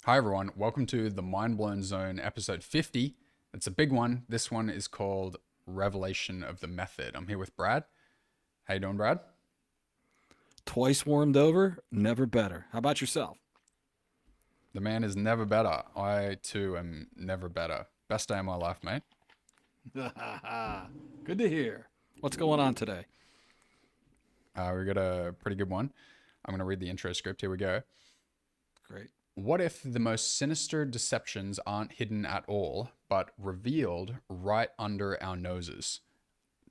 Hi everyone, welcome to the Mind Blown Zone episode 50. It's a big one. This one is called Revelation of the Method. I'm here with Brad. How you doing, Brad? Twice warmed over, never better. How about yourself? The man is never better. I too am never better. Best day of my life, mate. Good to hear. What's going on today? We got a pretty good one. I'm going to read the intro script. Here we go. Great. What if the most sinister deceptions aren't hidden at all, but revealed right under our noses?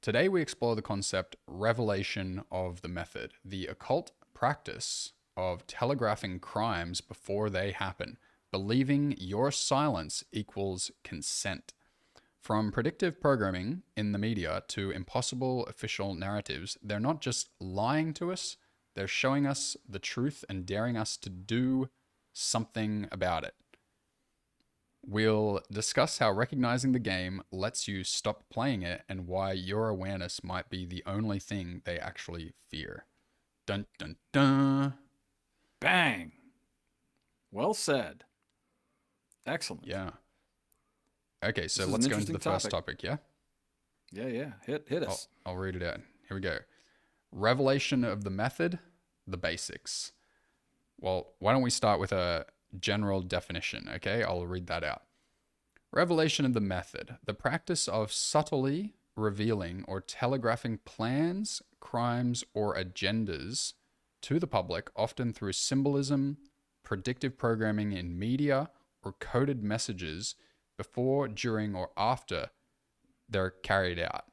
Today we explore the concept revelation of the method, the occult practice of telegraphing crimes before they happen, believing your silence equals consent. From predictive programming in the media to impossible official narratives, they're not just lying to us, they're showing us the truth and daring us to do something about it. We'll discuss how recognizing the game lets you stop playing it and why your awareness might be the only thing they actually fear. Dun dun dun. Bang. Well said. Excellent. Yeah. Okay, This so is an let's go into interesting the first topic. topic, yeah? Yeah. Hit I'll, us. I'll read it out. Here we go. Revelation of the method, the basics. Well, why don't we start with a general definition, okay? I'll read that out. Revelation of the method, the practice of subtly revealing or telegraphing plans, crimes, or agendas to the public, often through symbolism, predictive programming in media, or coded messages before, during, or after they're carried out.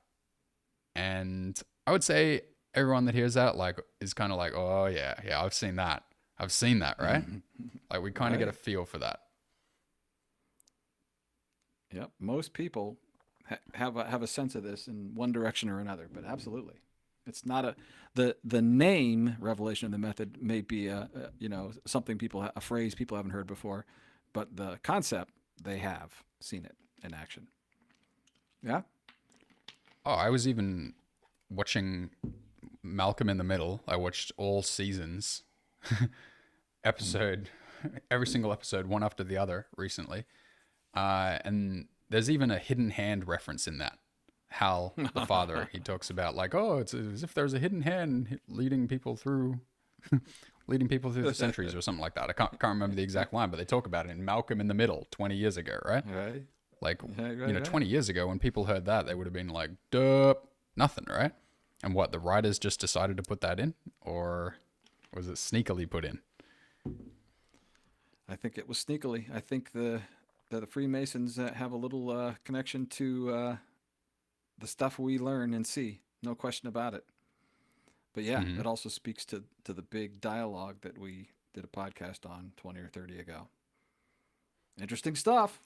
And I would say everyone that hears that is kind of like, oh yeah, I've seen that. I've seen that, right? Like we kind of get a Right. feel for that. Yep. Most people have a sense of this in one direction or another, but absolutely. It's not the name revelation of the method may be something a phrase people haven't heard before, but the concept they have seen it in action. Yeah. Oh, I was even watching Malcolm in the Middle. I watched all seasons, episode, every single episode, one after the other recently. And there's even a hidden hand reference in that. Hal, the father, he talks about like, oh, it's as if there's a hidden hand leading people through, leading people through the centuries or something like that. I can't remember the exact line, but they talk about it in Malcolm in the Middle 20 years ago, right? Right. Like, Right. 20 years ago when people heard that, they would have been like, duh, nothing, right? And what, the writers just decided to put that in? Or was it sneakily put in? I think it was sneakily. I think the Freemasons have a little connection to the stuff we learn and see. No question about it. But yeah, Mm-hmm. it also speaks to the big dialogue that we did a podcast on 20 or 30 ago. Interesting stuff.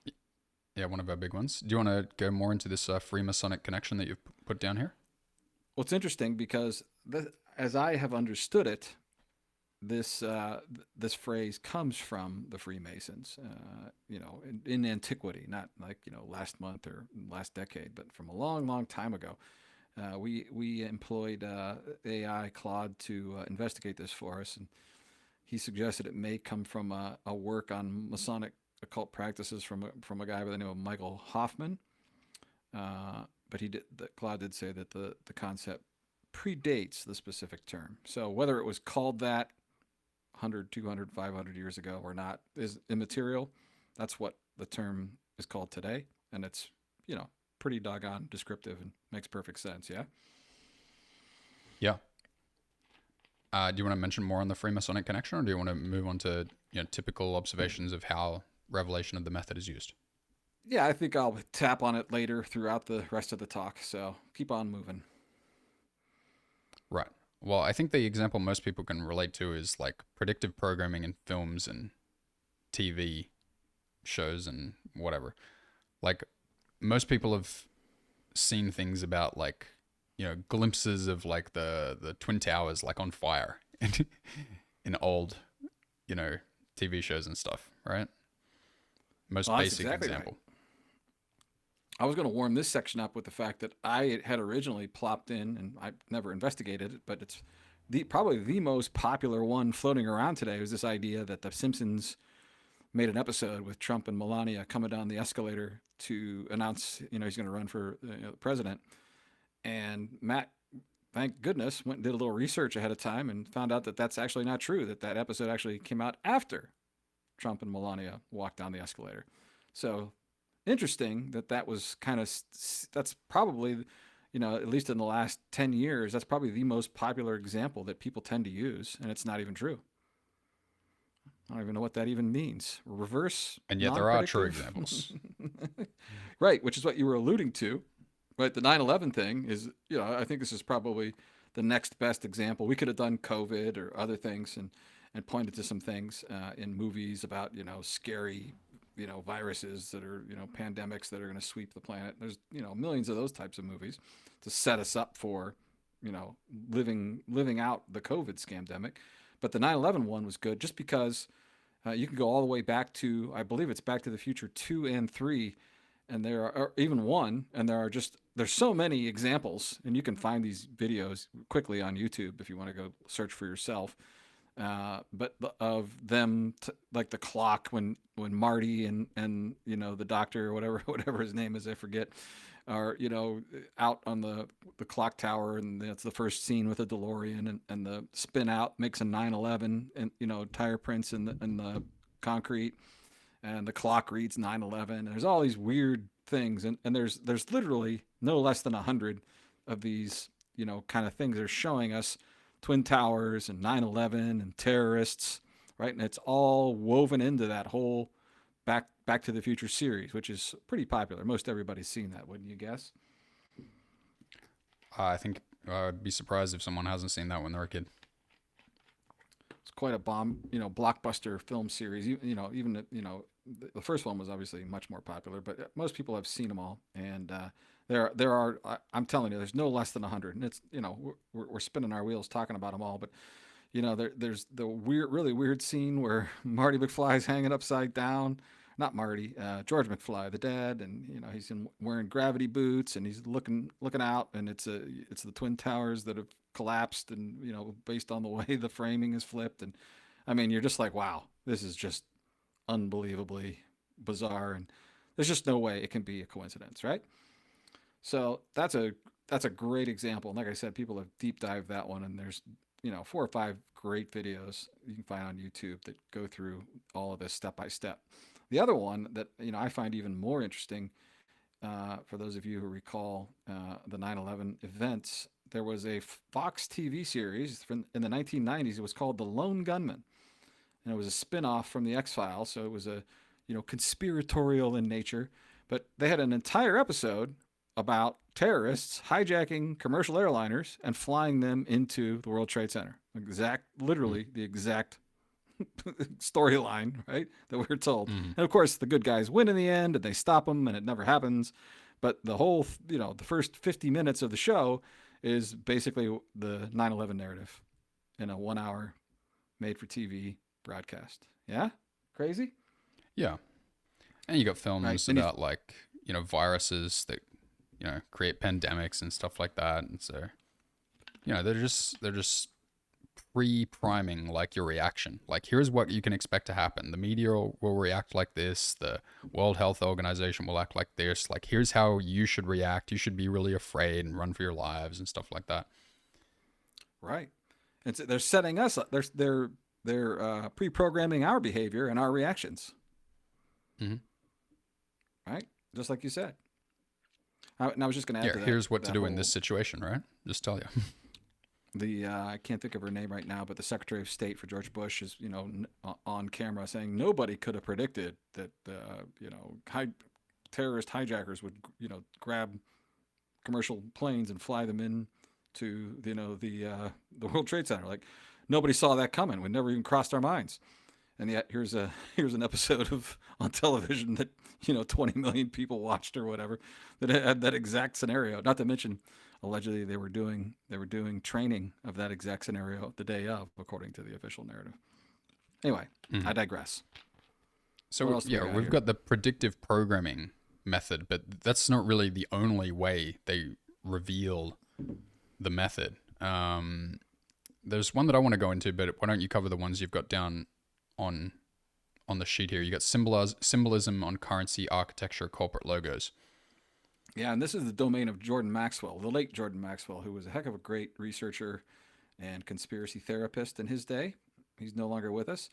Yeah, one of our big ones. Do you want to go more into this Freemasonic connection that you've put down here? Well, it's interesting because as I have understood it, this phrase comes from the Freemasons. In antiquity, not like last month or last decade, but from a long, long time ago. We employed AI Claude to investigate this for us, and he suggested it may come from a work on Masonic occult practices from a guy by the name of Michael Hoffman. But Claude did say that the concept predates the specific term. So whether it was called that 100, 200, 500 years ago or not is immaterial. That's what the term is called today, and it's pretty doggone descriptive and makes perfect sense. Yeah. Yeah. Do you want to mention more on the Freemasonic connection, or do you want to move on to typical observations of how revelation of the method is used? Yeah, I think I'll tap on it later throughout the rest of the talk. So keep on moving. Right. Well, I think the example most people can relate to is like predictive programming in films and TV shows and whatever. Like most people have seen things about like glimpses of like the twin towers like on fire in old you know TV shows and stuff, right? Most Well, that's basic exactly right. example. I was going to warm this section up with the fact that I had originally plopped in, and I never investigated it, but it's probably the most popular one floating around today was this idea that the Simpsons made an episode with Trump and Melania coming down the escalator to announce, he's going to run for president. And Matt, thank goodness, went and did a little research ahead of time and found out that that's actually not true, that episode actually came out after Trump and Melania walked down the escalator. So interesting that was that's probably, at least in the last 10 years, that's probably the most popular example that people tend to use, and it's not even true. I don't even know what that even means. Reverse, and yet there are true examples. Right, which is what you were alluding to. Right, the 9/11 thing is, I think this is probably the next best example. We could have done COVID or other things and pointed to some things in movies about, scary, viruses that are, pandemics that are going to sweep the planet. There's, millions of those types of movies to set us up for, living out the COVID scamdemic. But the 9/11 one was good just because you can go all the way back to, I believe it's Back to the Future 2 and 3, and there are, or even 1, and there's so many examples, and you can find these videos quickly on YouTube if you want to go search for yourself. But of them, like the clock when Marty and the doctor or whatever his name is, I forget, are out on the clock tower, and that's the first scene with a DeLorean, and the spin out makes a 9/11, and tire prints in the concrete, and the clock reads 9/11. There's all these weird things, and there's literally no less than 100 of these kind of things. They're showing us Twin Towers and 9/11 and terrorists, right? And it's all woven into that whole Back to the Future series, which is pretty popular. Most everybody's seen that, wouldn't you guess? I think I'd be surprised if someone hasn't seen that when they're a kid. It's quite a blockbuster film series. Even the first one was obviously much more popular, but most people have seen them all. And there are, I'm telling you, there's no less than 100. And it's, we're spinning our wheels talking about them all, but there's the really weird scene where Marty McFly's hanging upside down. Not Marty, George McFly, the dad, and he's wearing gravity boots, and he's looking out, and it's the Twin Towers that have collapsed, and based on the way the framing is flipped, and I mean, you're just like, wow, this is just unbelievably bizarre, and there's just no way it can be a coincidence, right? So that's a great example, and like I said, people have deep dived that one, and there's 4 or 5 great videos you can find on YouTube that go through all of this step by step. The other one that I find even more interesting, for those of you who recall the 9/11 events, there was a Fox TV series in the 1990s. It was called The Lone Gunman, and it was a spin-off from the X-Files. So it was a conspiratorial in nature, but they had an entire episode about terrorists hijacking commercial airliners and flying them into the World Trade Center. Literally the exact storyline, right, that we're told. And of course, the good guys win in the end, and they stop them, and it never happens. But the whole, the first 50 minutes of the show is basically the 9/11 narrative in a 1-hour made-for-TV broadcast. Yeah? Crazy? Yeah. And you got films Right. about viruses that create pandemics and stuff like that, and so they're just pre-priming your reaction. Here's what you can expect to happen. The media will react like this. The World Health Organization will act like this. Here's how you should react. You should be really afraid and run for your lives and stuff like that. Right. And so they're setting us up. They're pre-programming our behavior and our reactions. Mm-hmm. Right. Just like you said. And I was just going to add to that. Here's what to do in this situation, right? Just tell you. I can't think of her name right now, but the Secretary of State for George Bush is, on camera saying nobody could have predicted that, terrorist hijackers would, grab commercial planes and fly them in to, the World Trade Center. Nobody saw that coming. We never even crossed our minds. And yet here's an episode on television that 20 million people watched or whatever that had that exact scenario. Not to mention, allegedly they were doing training of that exact scenario the day of, according to the official narrative. Anyway, I digress. So we've got the predictive programming method, but that's not really the only way they reveal the method. There's one that I want to go into, but why don't you cover the ones you've got down on on the sheet here. You got symbolism on currency, architecture, corporate logos. Yeah, and this is the domain of Jordan Maxwell, the late Jordan Maxwell, who was a heck of a great researcher and conspiracy therapist in his day. He's no longer with us,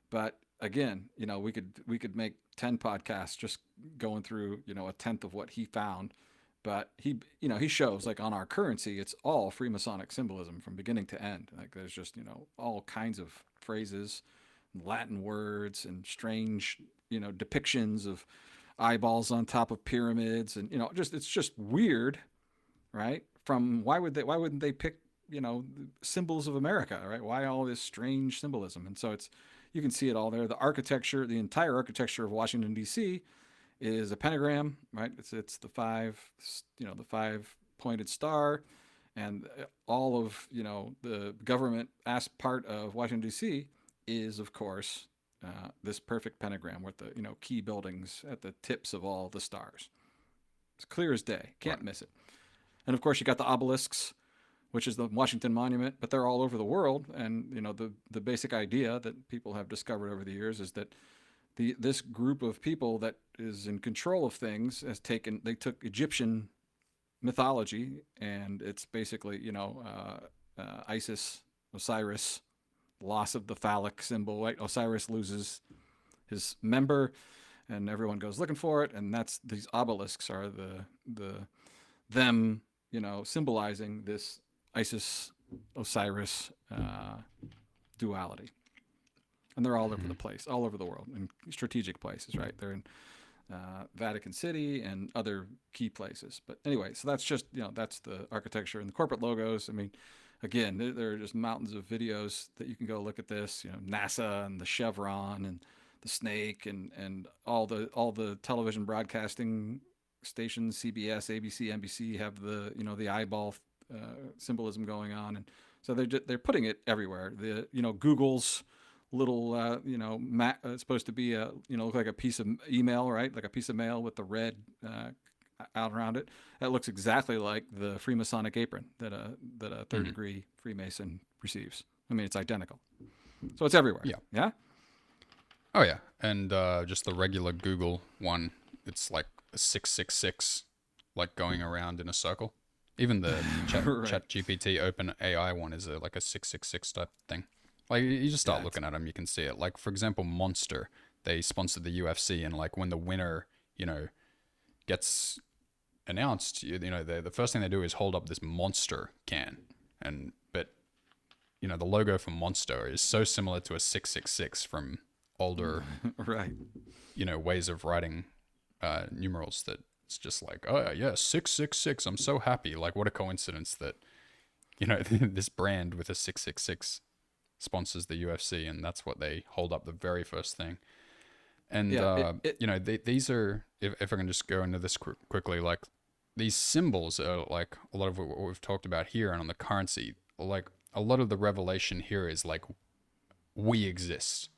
but again, we could make 10 podcasts just going through, a tenth of what he found. But he shows like on our currency, it's all Freemasonic symbolism from beginning to end. Like there's just, all kinds of phrases, Latin words, and strange, depictions of eyeballs on top of pyramids, and just it's just weird, right? From why wouldn't they pick symbols of America, right? Why all this strange symbolism? And so you can see it all there. The entire architecture of Washington D.C. is a pentagram, right? It's the five pointed star, and all of the government as part of Washington D.C. is of course this perfect pentagram with the key buildings at the tips of all the stars. It's clear as day. Can't miss it. And of course, you got the obelisks, which is the Washington Monument, but they're all over the world. And the basic idea that people have discovered over the years is that this group of people that is in control of things they took Egyptian mythology, and it's basically Isis, Osiris, loss of the phallic symbol. Right? Osiris loses his member, and everyone goes looking for it, and that's these obelisks are them symbolizing this Isis Osiris duality, and they're all over the place, all over the world, in strategic places. Right? They're in Vatican City and other key places. But anyway, so that's just that's the architecture and the corporate logos. I mean, again, there are just mountains of videos that you can go look at this. NASA and the chevron and the snake and all the television broadcasting stations, CBS, ABC, NBC, have the eyeball symbolism going on, and so they're putting it everywhere. Google's little it's supposed to be look like a piece of email, right? Like a piece of mail with the red out around it. That looks exactly like the Freemasonic apron that a third degree Freemason receives. I mean, it's identical. So it's everywhere. Yeah. Yeah. Oh yeah, and just the regular Google one, it's like a 666, like going around in a circle. Even the Chat GPT Open AI one is like a 666 type thing. Like you just start looking at them, you can see it. Like for example, Monster, they sponsored the UFC, and like when the winner, gets announced, the first thing they do is hold up this Monster can, but the logo for Monster is so similar to a 666 from older, right? Ways of writing numerals that it's just like, oh yeah, 666. I'm so happy. Like what a coincidence that this brand with a 666 sponsors the UFC, and that's what they hold up the very first thing. And these are, if I can just go into this quickly, like these symbols are like a lot of what we've talked about here, and on the currency, like a lot of the revelation here is like we exist,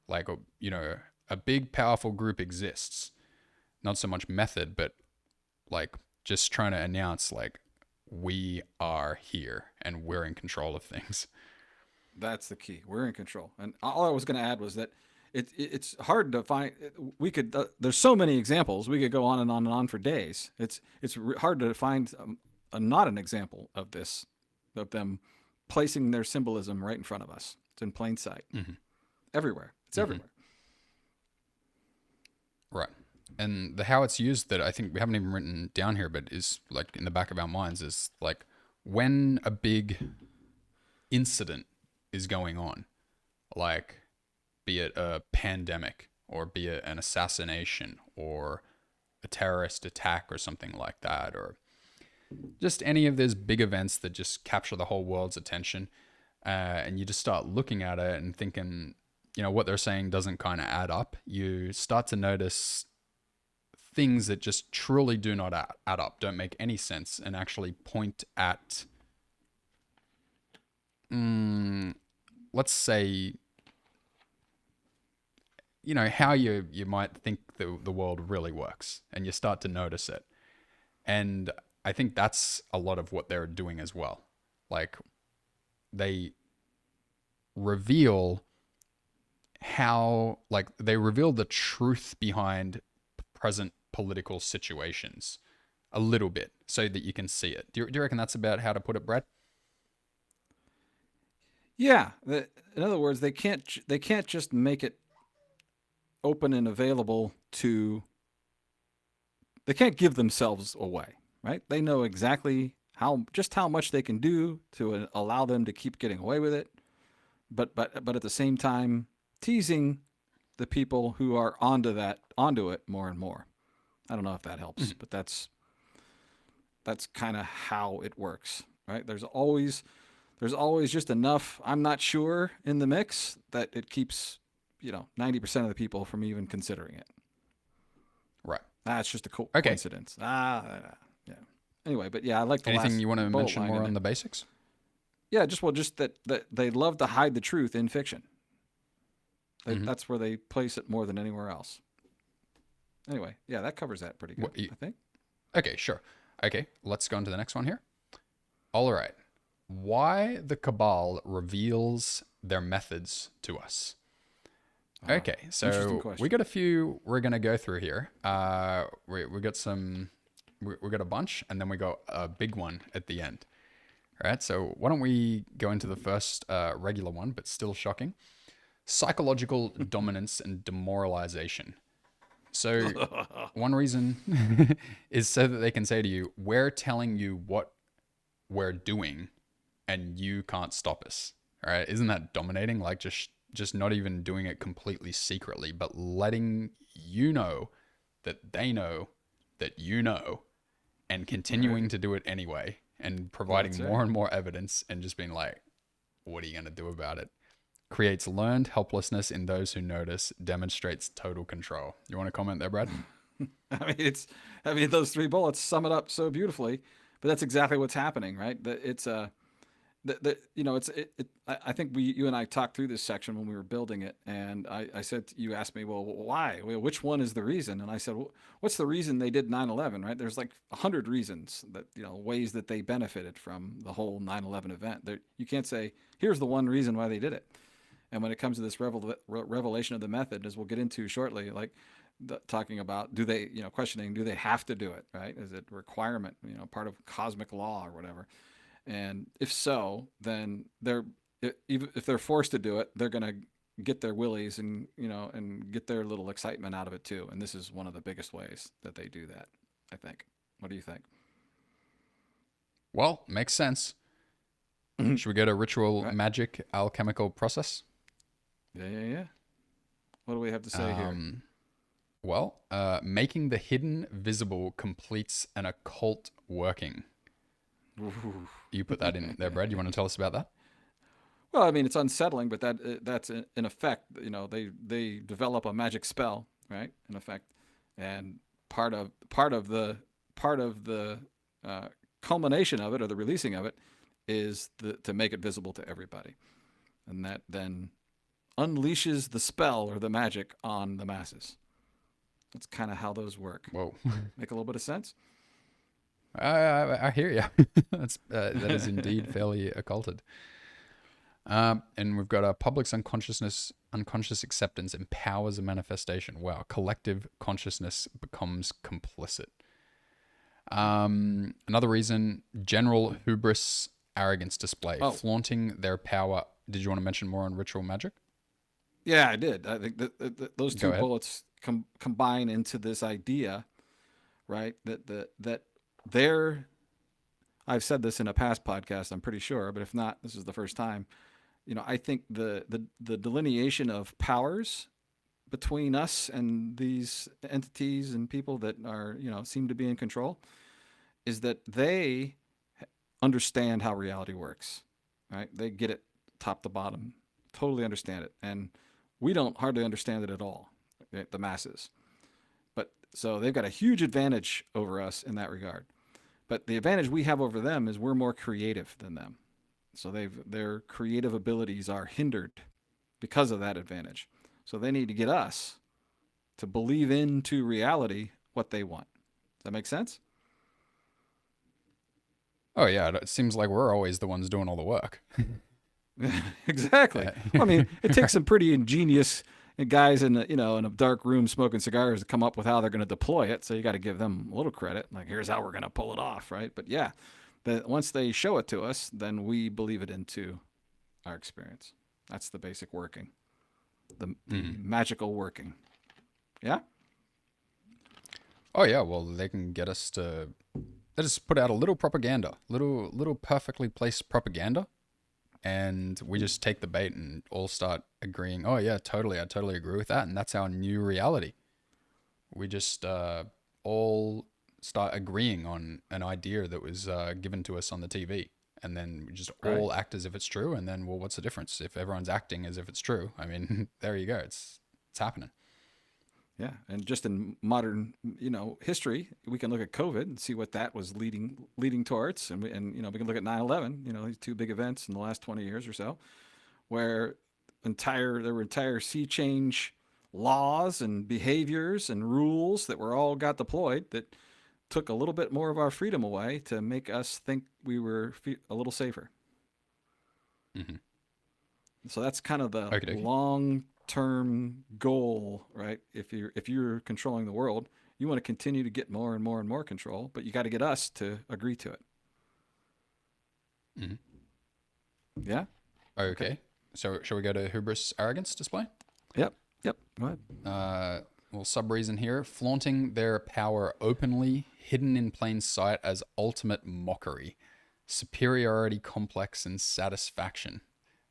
like a big powerful group exists, not so much method, but like just trying to announce like we are here and we're in control of things. That's the key. We're in control. And all I was going to add was that it's hard to find. There's so many examples. We could go on and on and on for days. It's hard to find not an example of this, of them placing their symbolism right in front of us. It's in plain sight, everywhere. It's everywhere. Right. And how it's used, that I think we haven't even written down here, but is like in the back of our minds, is like when a big incident is going on, like be it a pandemic or be it an assassination or a terrorist attack or something like that, or just any of those big events that just capture the whole world's attention, and you just start looking at it and thinking, what they're saying doesn't kind of add up. You start to notice things that just truly do not add up, don't make any sense, and actually point at, let's say, how you might think the world really works, and you start to notice it. And I think that's a lot of what they're doing as well. Like they reveal how, like, they reveal the truth behind present political situations a little bit so that you can see it. Do you reckon that's about how to put it, Brad? Yeah. In other words, they can't just make it open and available to. They can't give themselves away, right? They know exactly how much they can do to allow them to keep getting away with it, but at the same time teasing the people who are onto it more and more. I don't know if that helps, Mhm. but that's kind of how it works, right? There's always just enough I'm not sure in the mix that it keeps 90% of the people from even considering it. Right. It's just a Okay. coincidence. Yeah. Anyway, but yeah, I like the Anything last you want to bullet mention line more in on it. the basics? Yeah, just that they love to hide the truth in fiction. Hmm. That's where they place it more than anywhere else. Anyway, yeah, that covers that pretty good, What, you, I think. okay, sure. Okay, let's go on to the next one here. All right. Why the Cabal reveals their methods to us. Uh, Okay, Interesting so we question. got a few we're gonna go through here. We got we got a bunch, and then we got a big one at the end. All right, so why don't we go into the first regular one, but still shocking: psychological dominance and demoralization. So one reason is so that they can say to you, "We're telling you what we're doing, and you can't stop us." All right, isn't that dominating? Like just not even doing it completely secretly, but letting you know that you know, and Right. continuing to do it anyway, and That's providing right. more and more evidence, and just being like, "What are you gonna do about it?" Creates learned helplessness in those who notice, demonstrates total control. You want to comment there, Brad? I mean, those three bullets sum it up so beautifully. But that's exactly what's happening, right? It's I think you and I talked through this section when we were building it, and I said, you asked me, well, why? Well, which one is the reason? And I said, well, what's the reason they did 9/11? Right? There's like 100 reasons that ways that they benefited from the whole 9/11 event. You can't say here's the one reason why they did it. And when it comes to this revelation of the method, as we'll get into shortly, like talking about questioning, do they have to do it? Right? Is it a requirement? Part of cosmic law or whatever? And if so, then if they're forced to do it, they're going to get their willies and get their little excitement out of it too. And this is one of the biggest ways that they do that, I think. What do you think? Well, makes sense. Should we go to ritual Right? magic alchemical process? Yeah, yeah, yeah. What do we have to say here? Um, making the hidden visible completes an occult working. Ooh. You put that in there, Brad. You want to tell us about that? Well, I mean, it's unsettling, but that's in effect. They develop a magic spell, right? In effect, and part of the uh, culmination of it, or the releasing of it, is to make it visible to everybody, and that then unleashes the spell or the magic on the masses. That's kind of how those work. Whoa. Make a little bit of sense? I hear you. That is indeed fairly occulted. And we've got a public's unconscious acceptance empowers a manifestation. Wow, collective consciousness becomes complicit. Another reason, general hubris, arrogance display, Oh, flaunting their power. Did you want to mention more on ritual magic? yeah, I did. I think that those Go two ahead. bullets combine into this idea, right? That they're. I've said this in a past podcast, I'm pretty sure, but if not, this is the first time. I think the delineation of powers between us and these entities and people that are seem to be in control is that they understand how reality works, right? They get it top to bottom, totally understand it, and we don't hardly understand it at all, the masses. But so they've got a huge advantage over us in that regard. But the advantage we have over them is we're more creative than them. So their creative abilities are hindered because of that advantage. So they need to get us to believe into reality what they want. Does that make sense? Oh yeah, it seems like we're always the ones doing all the work. Exactly. Well, I mean, it takes Right. some pretty ingenious and guys in in a dark room smoking cigars to come up with how they're going to deploy it. So you got to give them a little credit. Like, here's how we're going to pull it off, right? But yeah, once they show it to us, then we believe it into our experience. That's the basic working, the magical working. Yeah. Oh yeah, well they can get us to. They just put out a little propaganda, little perfectly placed propaganda, and we just take the bait and all start agreeing. Oh yeah, totally, I totally agree with that, and that's our new reality. We just all start agreeing on an idea that was given to us on the TV, and then we just Right. all act as if it's true. And then, well, what's the difference if everyone's acting as if it's true? I mean, there you go. It's happening. Yeah, and just in modern, history, we can look at COVID and see what that was leading towards, and we can look at 9/11, these two big events in the last 20 years or so, where there were entire sea change laws and behaviors and rules that were all got deployed that took a little bit more of our freedom away to make us think we were a little safer. Mm-hmm. So that's kind of the Okie dokie. long term goal, right? If you're controlling the world, you want to continue to get more and more and more control, but you got to get us to agree to it. Mm-hmm. Yeah. Okay. Okay. So, shall we go to hubris arrogance display? Yep. Yep. Go ahead. Well, sub reason here: flaunting their power openly, hidden in plain sight as ultimate mockery, superiority complex, and satisfaction.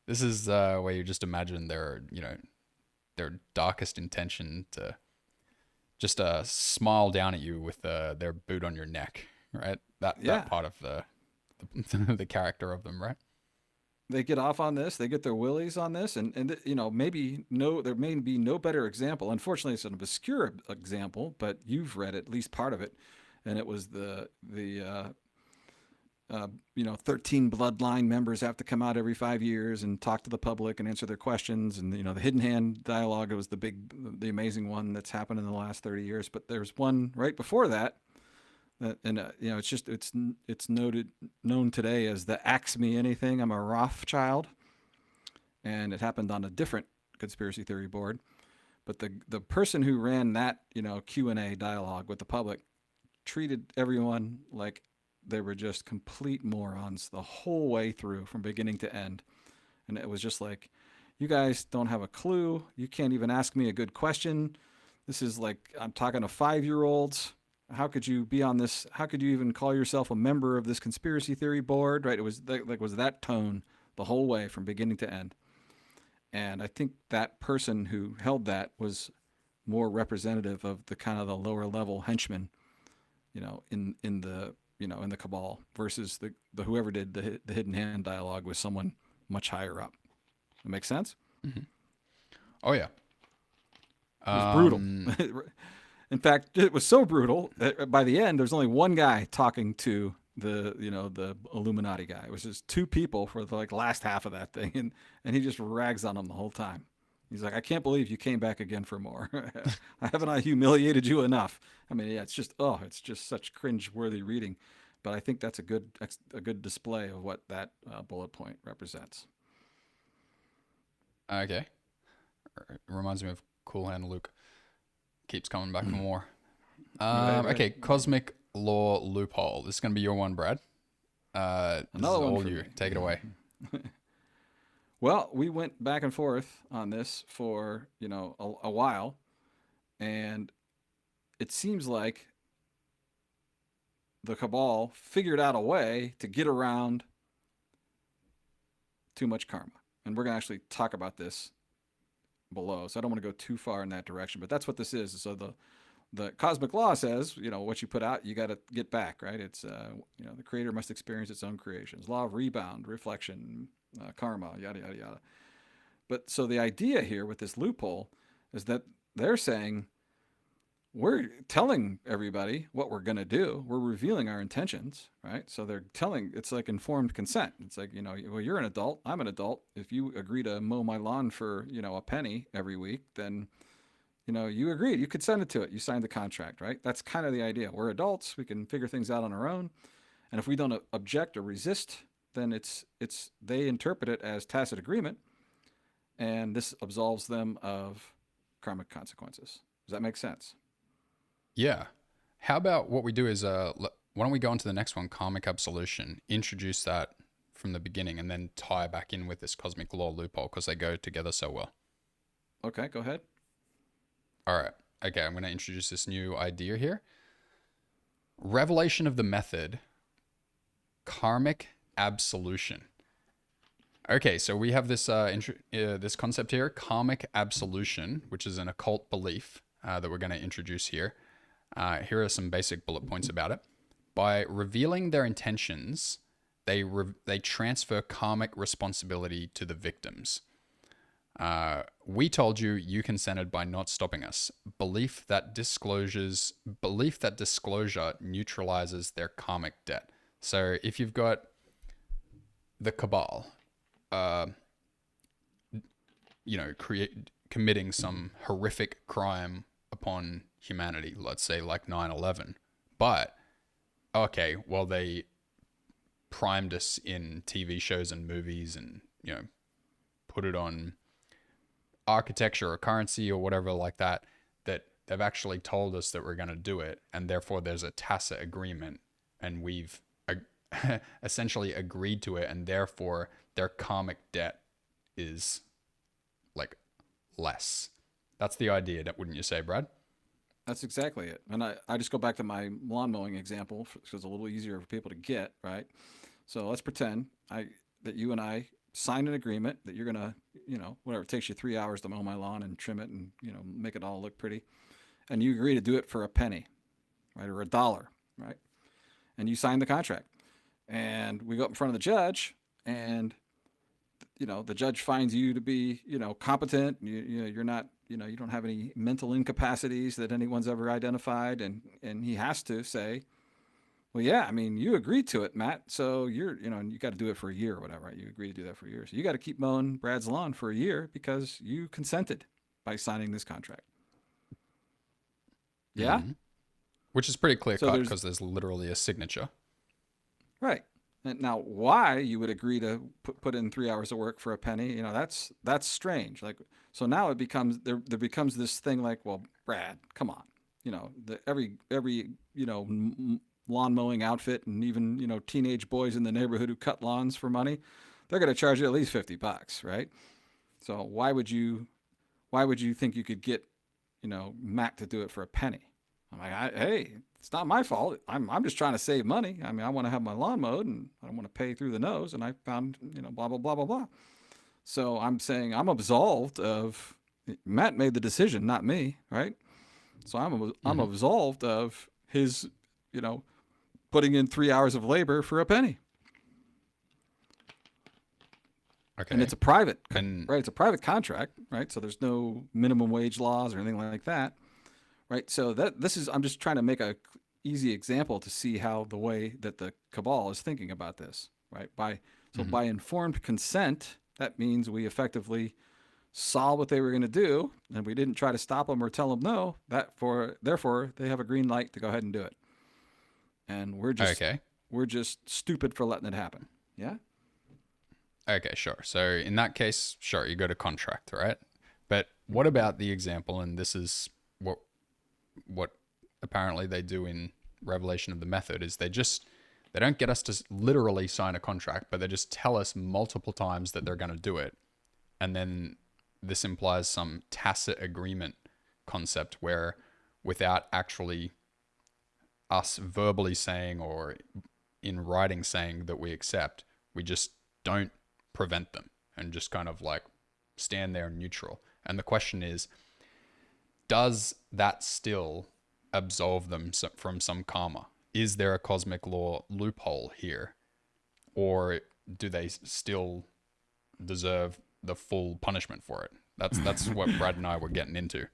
This is where you just imagine their darkest intention to just smile down at you with their boot on your neck, right? That Yeah. part of the character of them, right? They get off on this. They get their willies on this, and maybe there may be no better example. Unfortunately, it's an obscure example, but you've read at least part of it, and it was the 13 bloodline members have to come out every 5 years and talk to the public and answer their questions. And, the hidden hand dialogue was the amazing one that's happened in the last 30 years. But there's one right before that. It's known today as the Axe Me Anything, I'm a Rothschild. And it happened on a different conspiracy theory board. But the person who ran that, Q&A dialogue with the public treated everyone like they were just complete morons the whole way through from beginning to end. And it was just like, you guys don't have a clue. You can't even ask me a good question. This is like, I'm talking to 5-year-olds. How could you be on this? How could you even call yourself a member of this conspiracy theory board? Right? It was was that tone the whole way from beginning to end. And I think that person who held that was more representative of the kind of the lower level henchmen, in the cabal versus the whoever did the hidden hand dialogue with someone much higher up. That makes sense? Mm-hmm. Oh yeah. It was brutal. Um, In fact, it was so brutal that by the end, there's only one guy talking to the Illuminati guy. It was just two people for the last half of that thing, and he just rags on them the whole time. He's like, I can't believe you came back again for more. Haven't I humiliated you enough? I mean, yeah, it's just such cringe-worthy reading. But I think that's a good display of what that bullet point represents. okay. It reminds me of Cool Hand Luke. Keeps coming back for more. Right. Okay, cosmic law loophole. This is gonna be your one, Brad. This Another is one all for you. me. Take it away. Well, we went back and forth on this for a while, and it seems like the cabal figured out a way to get around too much karma. And we're going to actually talk about this below. So I don't want to go too far in that direction, but that's what this is. So the cosmic law says, what you put out, you got to get back, right? It's, the creator must experience its own creations. Law of rebound, reflection, karma, yada, yada, yada. But so the idea here with this loophole is that they're saying, we're telling everybody what we're going to do. We're revealing our intentions, right? So they're telling, it's like informed consent. It's like, well, you're an adult. I'm an adult. If you agree to mow my lawn for, a penny every week, then, you agreed. You consented to it. You signed the contract, right? That's kind of the idea. We're adults. We can figure things out on our own. And if we don't object or resist, then they interpret it as tacit agreement. And this absolves them of karmic consequences. Does that make sense? Yeah. How about what we do is, why don't we go on to the next one, karmic absolution, introduce that from the beginning and then tie back in with this cosmic law loophole because they go together so well. Okay, go ahead. All right. Okay, I'm going to introduce this new idea here. Revelation of the method, karmic absolution. Okay, so we have this this concept here, karmic absolution, which is an occult belief that we're going to introduce here. Here are some basic bullet points about it. By revealing their intentions, they transfer karmic responsibility to the victims. We told you you consented by not stopping us. Belief that disclosure neutralizes their karmic debt. So if you've got the cabal, committing some horrific crime upon humanity, let's say like 9/11, but okay, well, they primed us in TV shows and movies and, put it on architecture or currency or whatever like that, that they've actually told us that we're going to do it. And therefore there's a tacit agreement and we've essentially agreed to it. And therefore their karmic debt is like less. That's the idea, wouldn't you say, Brad? That's exactly it. And I just go back to my lawn mowing example because it's a little easier for people to get, right? So let's pretend that you and I signed an agreement that you're going to, whatever, it takes you 3 hours to mow my lawn and trim it and, make it all look pretty. And you agree to do it for a penny, right? Or $1, right? And you sign the contract. And we go up in front of the judge and, the judge finds you to be, competent. You're not, you don't have any mental incapacities that anyone's ever identified. And he has to say, well, yeah, I mean, you agreed to it, Matt. So you're, you got to do it for a year or whatever, right? You agreed to do that for a year. So you got to keep mowing Brad's lawn for a year because you consented by signing this contract. Yeah. Mm-hmm. Which is pretty clear cut because there's literally a signature. Right. And now why you would agree to put in 3 hours of work for a penny, that's strange. Like, so now it becomes, there becomes this thing like, well, Brad, come on, every, lawn mowing outfit and even, teenage boys in the neighborhood who cut lawns for money, they're going to charge you at least $50, right? So why would you think you could get, Mac to do it for a penny? I'm like, hey, it's not my fault. I'm just trying to save money. I mean, I want to have my lawn mowed and I don't want to pay through the nose. And I found, blah, blah, blah, blah, blah. So I'm saying I'm absolved of, Matt made the decision, not me, right? So I'm absolved of his, putting in 3 hours of labor for a penny. Okay. And it's a private, right? It's a private contract, right? So there's no minimum wage laws or anything like that, right? So I'm just trying to make a easy example to see how the way that the cabal is thinking about this, right? By informed consent, that means we effectively saw what they were going to do, and we didn't try to stop them or tell them no. Therefore, they have a green light to go ahead and do it. And we're just stupid for letting it happen. Yeah. Okay, sure. So in that case, sure, you go to contract, right? But what about the example? And this is what apparently they do in Revelation of the Method is they don't get us to literally sign a contract, but they just tell us multiple times that they're going to do it. And then this implies some tacit agreement concept where without actually us verbally saying or in writing saying that we accept, we just don't prevent them and just kind of like stand there neutral. And the question is, does that still absolve them from some karma? Is there a cosmic law loophole here? Or do they still deserve the full punishment for it? That's what Brad and I were getting into.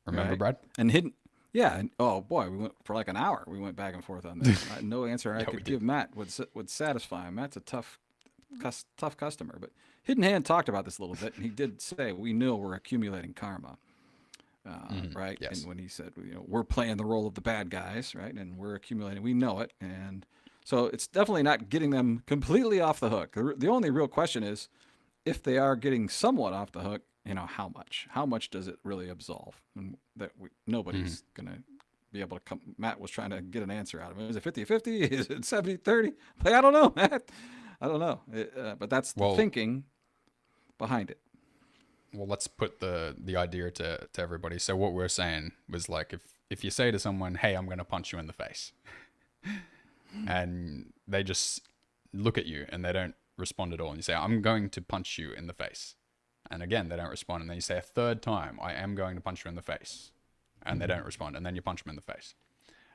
Remember, right. Brad? And hidden. Yeah. And, oh boy, we went for like an hour. We went back and forth on this. No answer I could give Matt would satisfy him. Matt's a tough customer. But Hidden Hand talked about this a little bit, and he did say we know we're accumulating karma, right? Yes. And when he said we're playing the role of the bad guys, right, and we're accumulating, we know it, and so it's definitely not getting them completely off the hook. The only real question is if they are getting somewhat off the hook, how much? How much does it really absolve? And that nobody's going to be able to come. Matt was trying to get an answer out of it. Is it 50-50? Is it 70-30? Like, I don't know, Matt. I don't know. But that's the Well, thinking behind it. well, let's put the idea to everybody. So what we're saying was like, if you say to someone, "Hey, I'm going to punch you in the face," and they just look at you and they don't respond at all, and you say, "I'm going to punch you in the face," and again they don't respond, and then you say a third time, "I am going to punch you in the face," and they don't respond, and then you punch them in the face.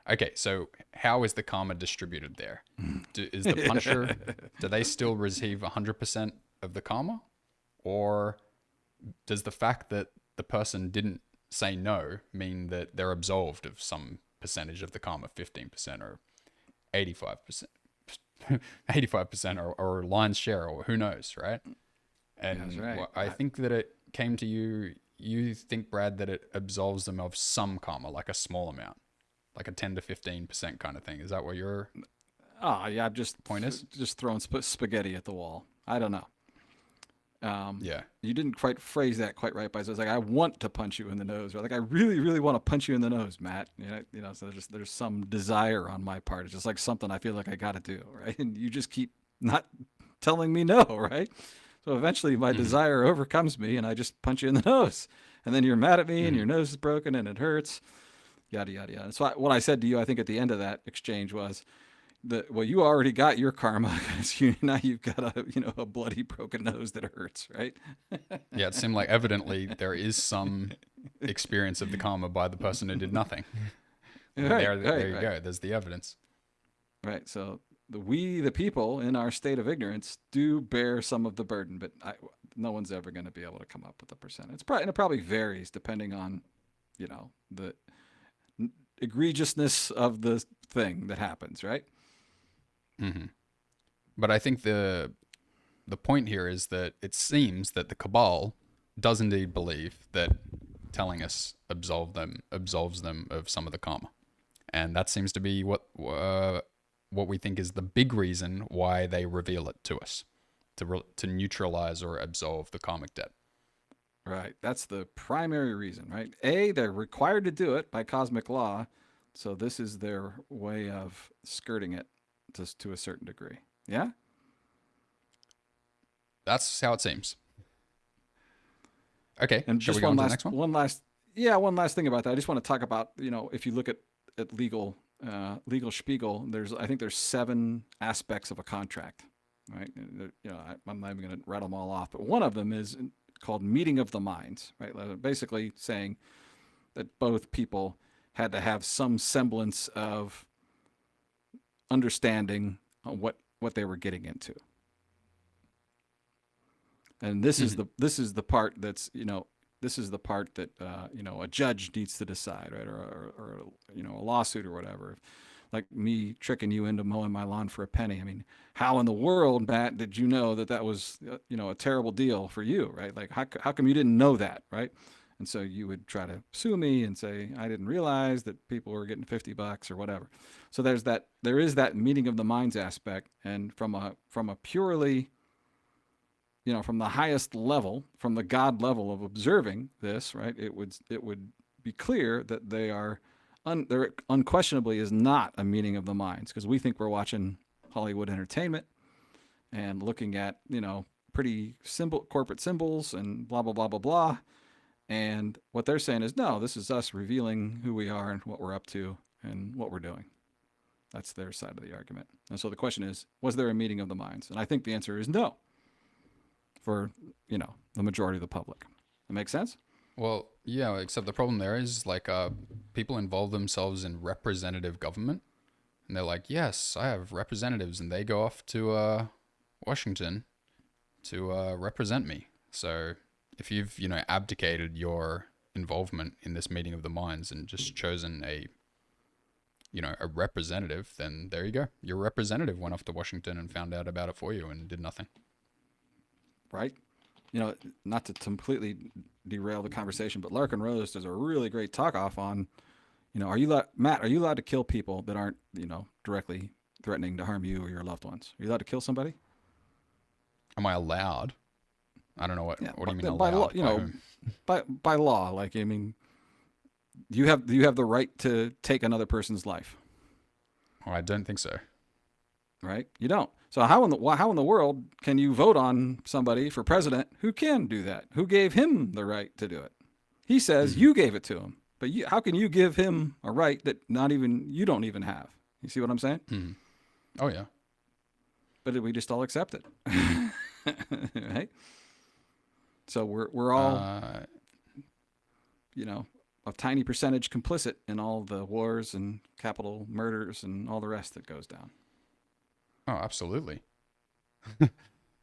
Okay, so how is the karma distributed there? Is the puncher, do they still receive 100% of the karma? Or does the fact that the person didn't say no mean that they're absolved of some percentage of the karma, 15% or 85%, 85% or lion's share, or who knows, right? And That's right. I think that it came to you, you think, Brad, that it absolves them of some karma, like a small amount, like a 10 to 15% kind of thing. Is that what your Yeah, I'm just point is? just throwing spaghetti at the wall. I don't know. Yeah. You didn't quite phrase that quite right, but I was like, I want to punch you in the nose, or like I really, really want to punch you in the nose, Matt. So there's some desire on my part. It's just like something I feel like I got to do, right? And you just keep not telling me no, right? So eventually my desire overcomes me, and I just punch you in the nose, and then you're mad at me, and your nose is broken, and it hurts, yada yada yada. So what I said to you, I think at the end of that exchange was, well, you already got your karma because now you've got a bloody broken nose that hurts, right? Yeah, it seemed like evidently there is some experience of the karma by the person who did nothing. There you go. There's the evidence. Right. So the people in our state of ignorance do bear some of the burden, but no one's ever going to be able to come up with a percent. And it probably varies depending on, the egregiousness of the thing that happens, right? Mm-hmm. But I think the point here is that it seems that the cabal does indeed believe that telling us absolves them of some of the karma, and that seems to be what we think is the big reason why they reveal it to us, to neutralize or absolve the karmic debt. Right. That's the primary reason, right? They're required to do it by cosmic law, so this is their way of skirting it to a certain degree. Yeah? That's how it seems. Okay, And shall just we go on to the next one? one last thing about that. I just want to talk about, if you look at legal Spiegel, I think there's 7 aspects of a contract, right? I'm not even going to rattle them all off, but one of them is called meeting of the minds, right? Basically saying that both people had to have some semblance of understanding on what they were getting into. And this is the part that's this is the part that a judge needs to decide, right? Or a lawsuit or whatever. Like me tricking you into mowing my lawn for a penny. I mean, how in the world, Matt, did you know that was a terrible deal for you, right? Like how come you didn't know that, right? And so you would try to sue me and say, I didn't realize that people were getting $50 or whatever. So there is that meeting of the minds aspect. And from a purely, from the highest level, from the God level of observing this, right, it would be clear that there unquestionably is not a meeting of the minds, because we think we're watching Hollywood entertainment and looking at, pretty corporate symbols and blah, blah, blah, blah, blah. And what they're saying is, no, this is us revealing who we are and what we're up to and what we're doing. That's their side of the argument. And so the question is, was there a meeting of the minds? And I think the answer is no for, the majority of the public. That makes sense? Well, yeah, except the problem there is people involve themselves in representative government, and they're like, yes, I have representatives, and they go off to Washington to represent me. So if you've abdicated your involvement in this meeting of the minds and just chosen a representative, then there you go. Your representative went off to Washington and found out about it for you and did nothing. Right? Not to completely derail the conversation, but Larkin Rose does a really great talk off on, are you allowed to kill people that aren't, directly threatening to harm you or your loved ones? Are you allowed to kill somebody? Am I allowed? I don't know what. Yeah, What do you mean by law, allowed? By whom? by law. Like, I mean, do you have the right to take another person's life? Oh, I don't think so. Right? You don't. So how in the world can you vote on somebody for president who can do that? Who gave him the right to do it? He says Mhm. you gave it to him, but how can you give him a right that not even you don't even have? You see what I'm saying? Mhm. Oh yeah. But we just all accept it, right? So we're all, Uh, a tiny percentage complicit in all the wars and capital murders and all the rest that goes down oh, absolutely.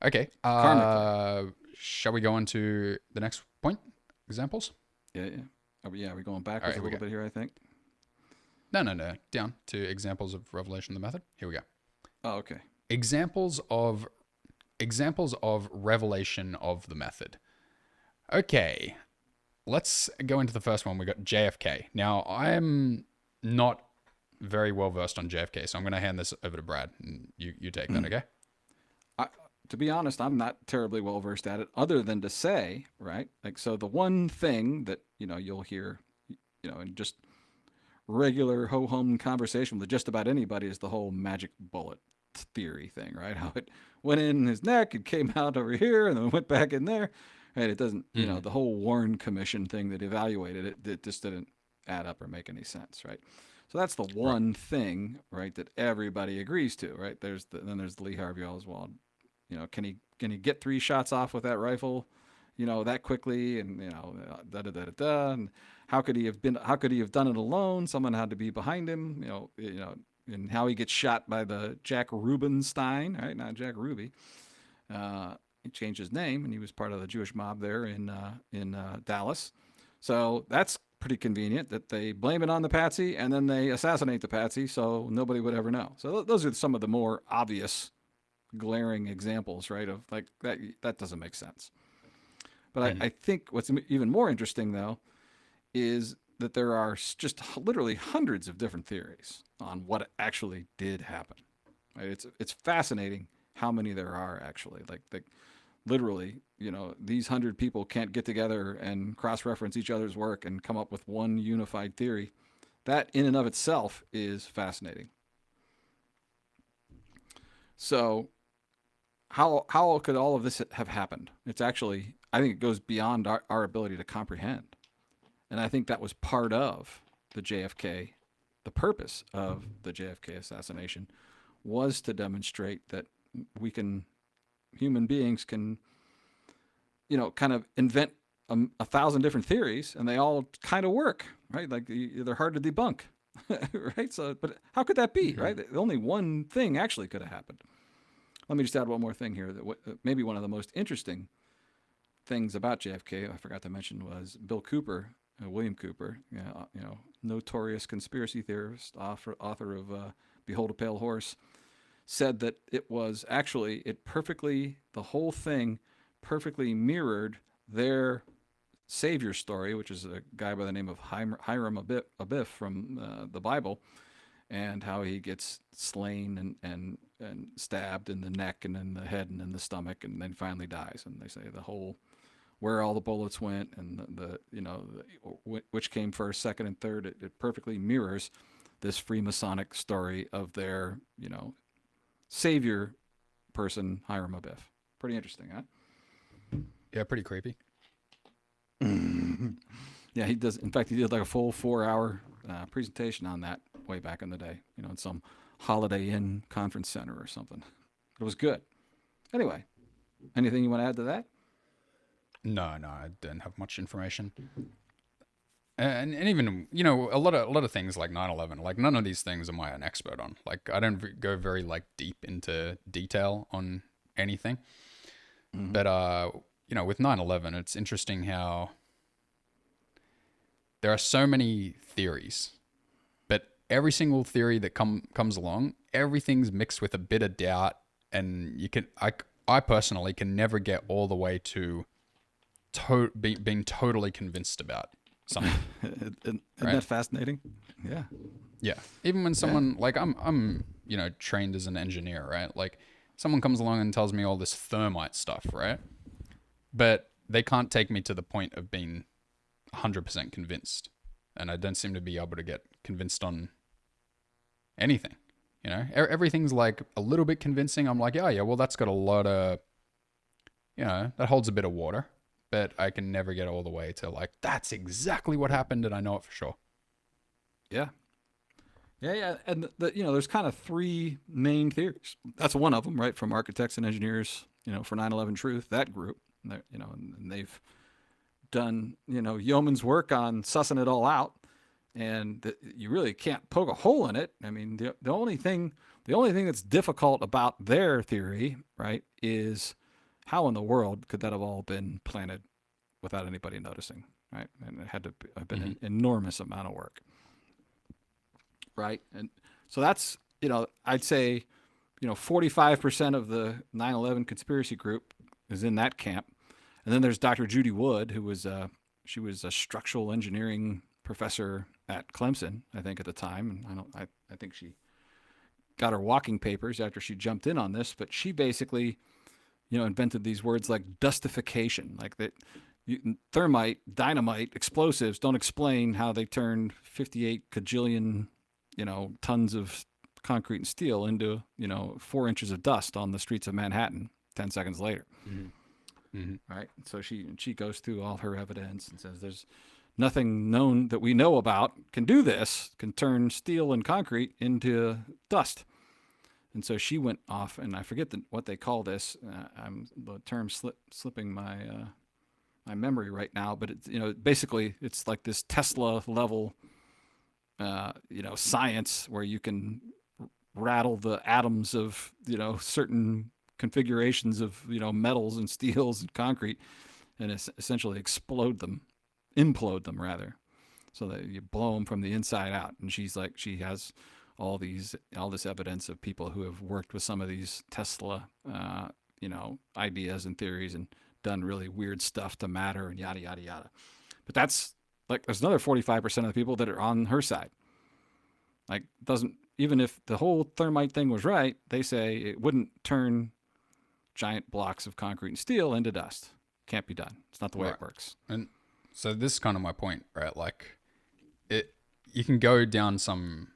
Okay. karmically. Shall we go on to the next point? Examples? Yeah, yeah. Are we going All right, backwards a here we little go. bit here, I think? No, no, no. Down to examples of revelation of the method. Here we go. Oh, okay. Examples of revelation of the method. Okay, let's go into the first one. We got JFK. Now, I'm not very well versed on JFK, so I'm going to hand this over to Brad. And you take that, okay? I, to be honest, I'm not terribly well versed at it, other than to say, right? Like, so the one thing that you'll hear, in just regular ho hum conversation with just about anybody is the whole magic bullet theory thing, right? How it went in his neck, it came out over here, and then went back in there. Right? It doesn't, Mm-hmm. the whole Warren Commission thing that evaluated it, it just didn't add up or make any sense, right? So that's the Right. one thing, right, that everybody agrees to, right? Then there's the Lee Harvey Oswald. Can he get 3 shots off with that rifle, that quickly, and da da da da da. And how could he have been? How could he have done it alone? Someone had to be behind him, and how he gets shot by the Jack Rubenstein, right? Not Jack Ruby. He changed his name, and he was part of the Jewish mob there in Dallas. So that's pretty convenient that they blame it on the patsy and then they assassinate the patsy, so nobody would ever know. So those are some of the more obvious, glaring examples, right? Of like that doesn't make sense. But Mm-hmm. I think what's even more interesting though is that there are just literally hundreds of different theories on what actually did happen. Right? It's fascinating how many there are actually. Like literally, these 100 people can't get together and cross-reference each other's work and come up with one unified theory. That in and of itself is fascinating. So how could all of this have happened? It's actually, I think it goes beyond our ability to comprehend. And I think that was part of the JFK, the purpose of the JFK assassination was to demonstrate that human beings can, kind of invent a thousand different theories and they all kind of work, right? Like they're hard to debunk, right? So, but how could that be, Mm-hmm. right? Only one thing actually could have happened. Let me just add one more thing here that maybe one of the most interesting things about JFK I forgot to mention was Bill Cooper, William Cooper, notorious conspiracy theorist, author of Behold a Pale Horse, said that it was actually the whole thing perfectly mirrored their savior story, which is a guy by the name of Hiram Abiff from the Bible, and how he gets slain and stabbed in the neck and in the head and in the stomach and then finally dies. And they say the whole where all the bullets went and which came first, second, and third. It perfectly mirrors this Freemasonic story of their savior person, Hiram Abiff. Pretty interesting, huh? Yeah, pretty creepy. Yeah, he does. In fact, he did like a full 4-hour presentation on that way back in the day, in some Holiday Inn conference center or something. It was good. Anyway, anything you want to add to that? No, no, I didn't have much information. And even a lot of things like 9/11, like none of these things am I an expert on. Like I don't go very like deep into detail on anything. Mm-hmm. But with 9/11, it's interesting how there are so many theories, but every single theory that comes along, everything's mixed with a bit of doubt, and I personally can never get all the way to being totally convinced about something. Isn't Right? that fascinating? Yeah. Yeah. Even when Yeah. someone like I'm trained as an engineer, right? Like someone comes along and tells me all this thermite stuff, right? but they can't take me to the point of being 100% convinced. And I don't seem to be able to get convinced on anything. You know, everything's like a little bit convincing. I'm like, oh yeah, well that's got a lot of, you know, that holds a bit of water. But I can never get all the way to like, that's exactly what happened and I know it for sure. Yeah. Yeah. And there's kind of three main theories. That's one of them, right? From architects and engineers, for 9/11 Truth, that group, and they've done, yeoman's work on sussing it all out. And you really can't poke a hole in it. I mean, the only thing that's difficult about their theory, right, is how in the world could that have all been planted without anybody noticing, right? And it had to have been an enormous amount of work, right? And so that's, I'd say, 45% of the 9/11 conspiracy group is in that camp. And then there's Dr. Judy Wood, who was she was a structural engineering professor at Clemson, I think at the time. And I think she got her walking papers after she jumped in on this, but she basically, invented these words like dustification, like that thermite, dynamite, explosives don't explain how they turned 58 kajillion, tons of concrete and steel into, 4 inches of dust on the streets of Manhattan 10 seconds later. Mm-hmm. Mm-hmm. Right. So she goes through all her evidence and says there's nothing known that we know about can do this, can turn steel and concrete into dust. And so she went off, and I forget what they call this. I'm the term slipping my my memory right now, but it's, basically it's like this Tesla level, science where you can rattle the atoms of, certain configurations of, metals and steels and concrete, and essentially implode them rather, so that you blow them from the inside out. And she has all this evidence of people who have worked with some of these Tesla, ideas and theories and done really weird stuff to matter and yada, yada, yada. But that's like, there's another 45% of the people that are on her side. Like, even if the whole thermite thing was right, they say it wouldn't turn giant blocks of concrete and steel into dust. Can't be done. It's not the way it works. And so this is kind of my point, right? Like, you can go down some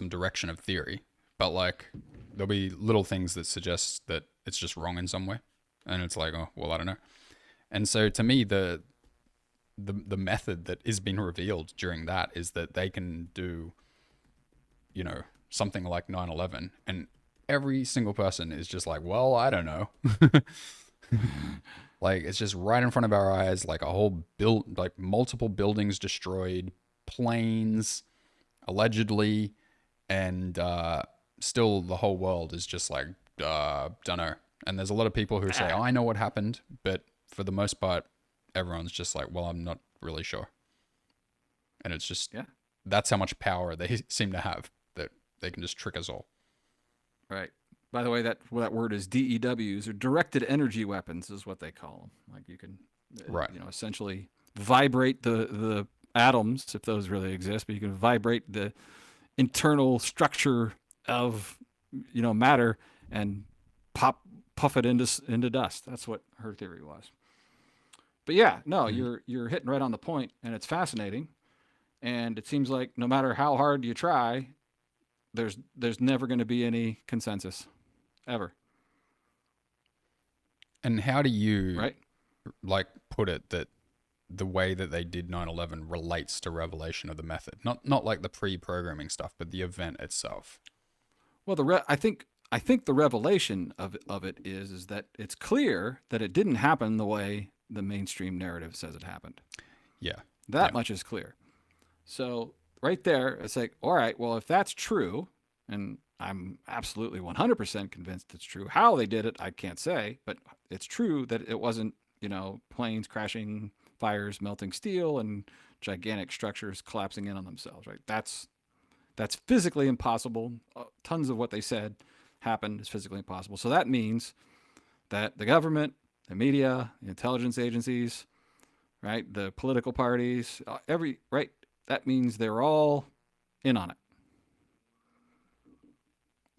direction of theory, but like there'll be little things that suggest that it's just wrong in some way, and it's like, oh well, I don't know. And so to me, the method that is being revealed during that is that they can do, something like 9/11, and every single person is just like, well, I don't know. Like, it's just right in front of our eyes, like a whole like multiple buildings destroyed, planes allegedly, and still the whole world is just like, don't know. And there's a lot of people who say, oh, I know what happened, but for the most part, everyone's just like, well, I'm not really sure. And it's just, that's how much power they seem to have, that they can just trick us all. Right. By the way, that word is DEWs, or directed energy weapons, is what they call them. Like, you can, essentially vibrate the atoms, if those really exist, but you can vibrate the internal structure of, matter and puff it into dust. That's what her theory was. But yeah, no, you're hitting right on the point, and it's fascinating. And it seems like no matter how hard you try, there's never going to be any consensus, ever. And how do you like put it that the way that they did 9/11 relates to revelation of the method? Not like the pre-programming stuff, but the event itself. Well, I think the revelation of it is that it's clear that it didn't happen the way the mainstream narrative says it happened. Yeah. That much is clear. So right there, it's like, all right, well, if that's true, and I'm absolutely 100% convinced it's true. How they did it, I can't say, but it's true that it wasn't, planes crashing, fires melting steel, and gigantic structures collapsing in on themselves, right? That's physically impossible. Tons of what they said happened is physically impossible. So that means that the government, the media, the intelligence agencies, right, the political parties, that means they're all in on it.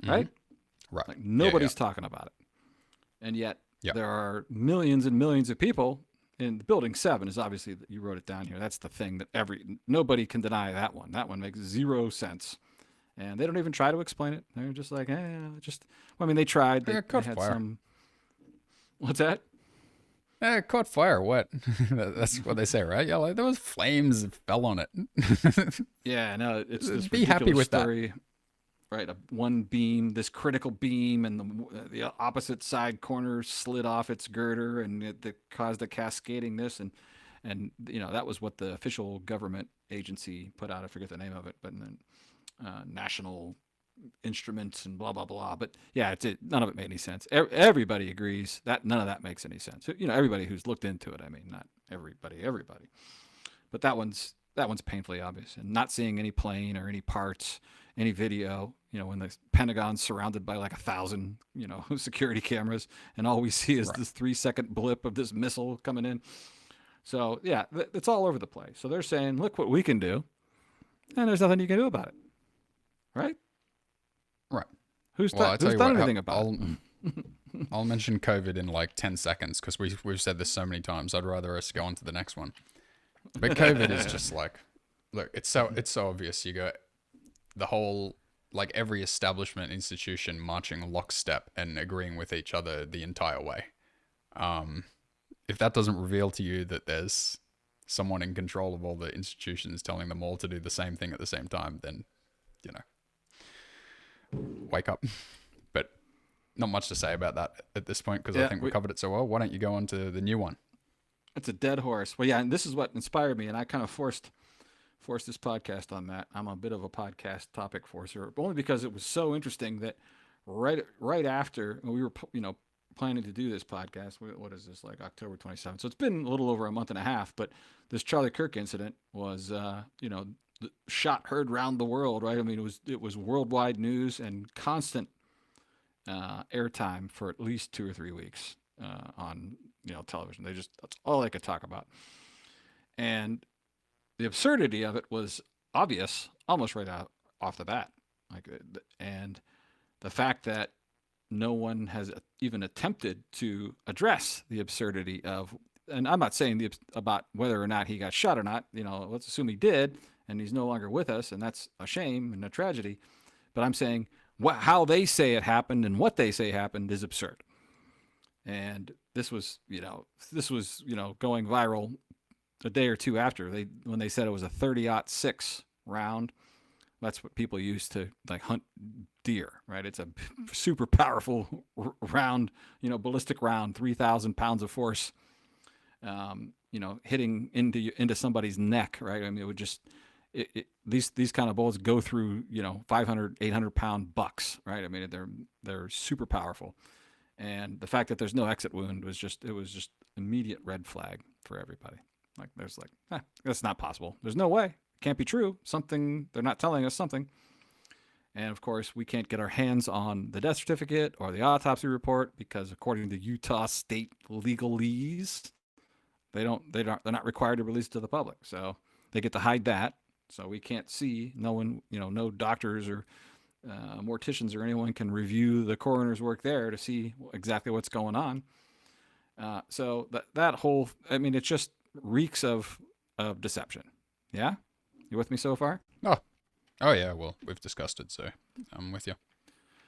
Right? Right. Like, nobody's talking about it. And yet Yeah. there are millions and millions of people in building 7 is obviously, you wrote it down here. That's the thing that nobody can deny that one. That one makes zero sense. And they don't even try to explain it. They're just like, well, I mean, they tried. They Caught had fire. some. What's that? Caught fire. What? That's what they say, right? Yeah, like there was flames that fell on it. Yeah, no, it's this Be happy ridiculous with story. Right, one beam, this critical beam, and the opposite side corner slid off its girder, and it caused a cascading this, and that was what the official government agency put out. I forget the name of it, but then National Instruments and blah blah blah. But yeah, none of it made any sense. Everybody agrees that none of that makes any sense. Everybody who's looked into it. I mean, not everybody, but that one's painfully obvious, and not seeing any plane or any parts, any video. When the Pentagon's surrounded by like 1,000, security cameras, and all we see is this 3-second blip of this missile coming in. So yeah, it's all over the place. So they're saying, look what we can do, and there's nothing you can do about it, right? Right. Who's Well, done anything about it? I'll mention COVID in like 10 seconds because we've said this so many times. I'd rather us go on to the next one. But COVID is just like, look, it's so obvious. You go the whole, like every establishment institution marching lockstep and agreeing with each other the entire way. If that doesn't reveal to you that there's someone in control of all the institutions telling them all to do the same thing at the same time, then, wake up. But not much to say about that at this point because I think we covered it so well. Why don't you go on to the new one? It's a dead horse. Well, yeah, and this is what inspired me, and I kind of forced this podcast on that. I'm a bit of a podcast topic forcer, only because it was so interesting that right after we were planning to do this podcast. What is this, like October 27th? So it's been a little over a month and a half. But this Charlie Kirk incident was shot heard round the world, right? I mean, it was worldwide news and constant airtime for at least 2 or 3 weeks on television. That's all they could talk about, and the absurdity of it was obvious almost right out off the bat. And the fact that no one has even attempted to address the absurdity of, and I'm not saying about whether or not he got shot or not. Let's assume he did, and he's no longer with us, and that's a shame and a tragedy. But I'm saying how they say it happened and what they say happened is absurd. And this was going viral a day or two after when they said it was a 30-06 round. That's what people use to like hunt deer, right? It's a super powerful round, ballistic round, 3,000 pounds of force, hitting into somebody's neck, right? I mean, it would just these kind of bullets go through 500, 800 pound bucks, right? I mean, they're super powerful, and the fact that there's no exit wound was just immediate red flag for everybody. Like that's not possible. There's no way. It can't be true. Something, they're not telling us something. And of course, we can't get our hands on the death certificate or the autopsy report because according to Utah state legalese, they're not required to release it to the public. So they get to hide that. So we can't see. No one, no doctors or morticians or anyone can review the coroner's work there to see exactly what's going on. So that whole, I mean, it just reeks of deception. Yeah? You with me so far? Oh yeah, well, we've discussed it, so I'm with you.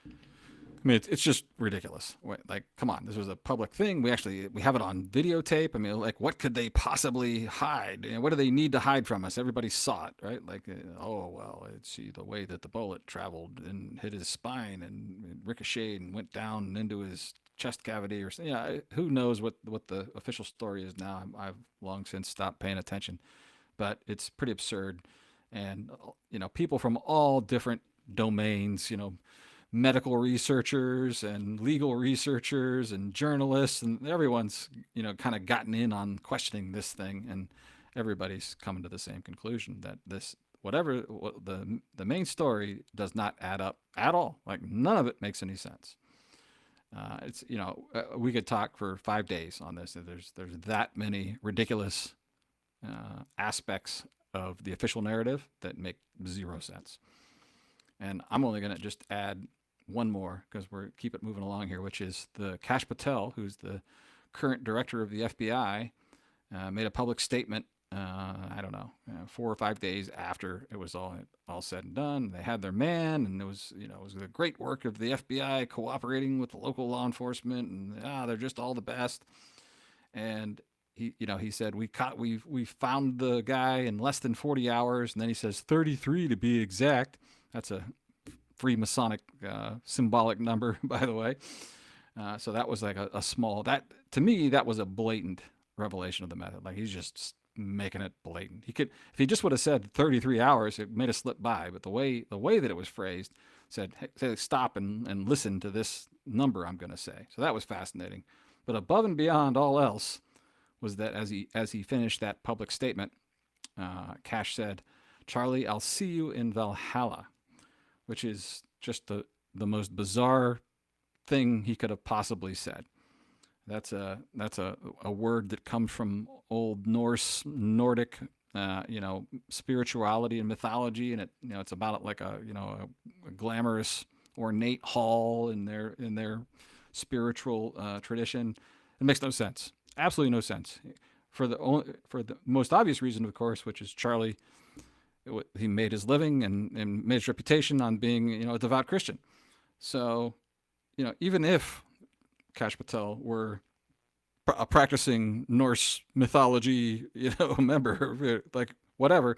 I mean, it's just ridiculous. Like, come on, this was a public thing. We have it on videotape. I mean, like, what could they possibly hide? What do they need to hide from us? Everybody saw it, right? Like, see the way that the bullet traveled and hit his spine and ricocheted and went down into his chest cavity or something. Yeah, who knows what the official story is now? I've long since stopped paying attention, but it's pretty absurd. And people from all different domains, medical researchers and legal researchers and journalists, and everyone's kind of gotten in on questioning this thing, and everybody's coming to the same conclusion that the main story does not add up at all. Like, none of it makes any sense. It's we could talk for 5 days on this. There's that many ridiculous aspects of the official narrative that make zero sense. And I'm only going to just add one more because we're keep it moving along here, which is the Kash Patel, who's the current director of the FBI, made a public statement. I don't know, 4 or 5 days after it was all said and done. They had their man, and it was the great work of the FBI cooperating with the local law enforcement, and they're just all the best. And he said we found the guy in less than 40 hours, and then he says 33 to be exact. That's a Freemasonic symbolic number, by the way. So that was like a small, that to me, that was a blatant revelation of the method. Like he's just making it blatant. He could, if he just would have said 33 hours, it may have slipped by. But the way that it was phrased said, hey, stop and listen to this number I'm going to say. So that was fascinating. But above and beyond all else was that as he finished that public statement, Kash said, "Charlie, I'll see you in Valhalla," which is just the most bizarre thing he could have possibly said. That's a word that comes from old Nordic, spirituality and mythology, and it's about like a glamorous, ornate hall in their spiritual tradition. It makes no sense, absolutely no sense, for the most obvious reason, of course, which is Charlie. He made his living and made his reputation on being a devout Christian. So, even if Kash Patel were a practicing Norse mythology, member, like whatever,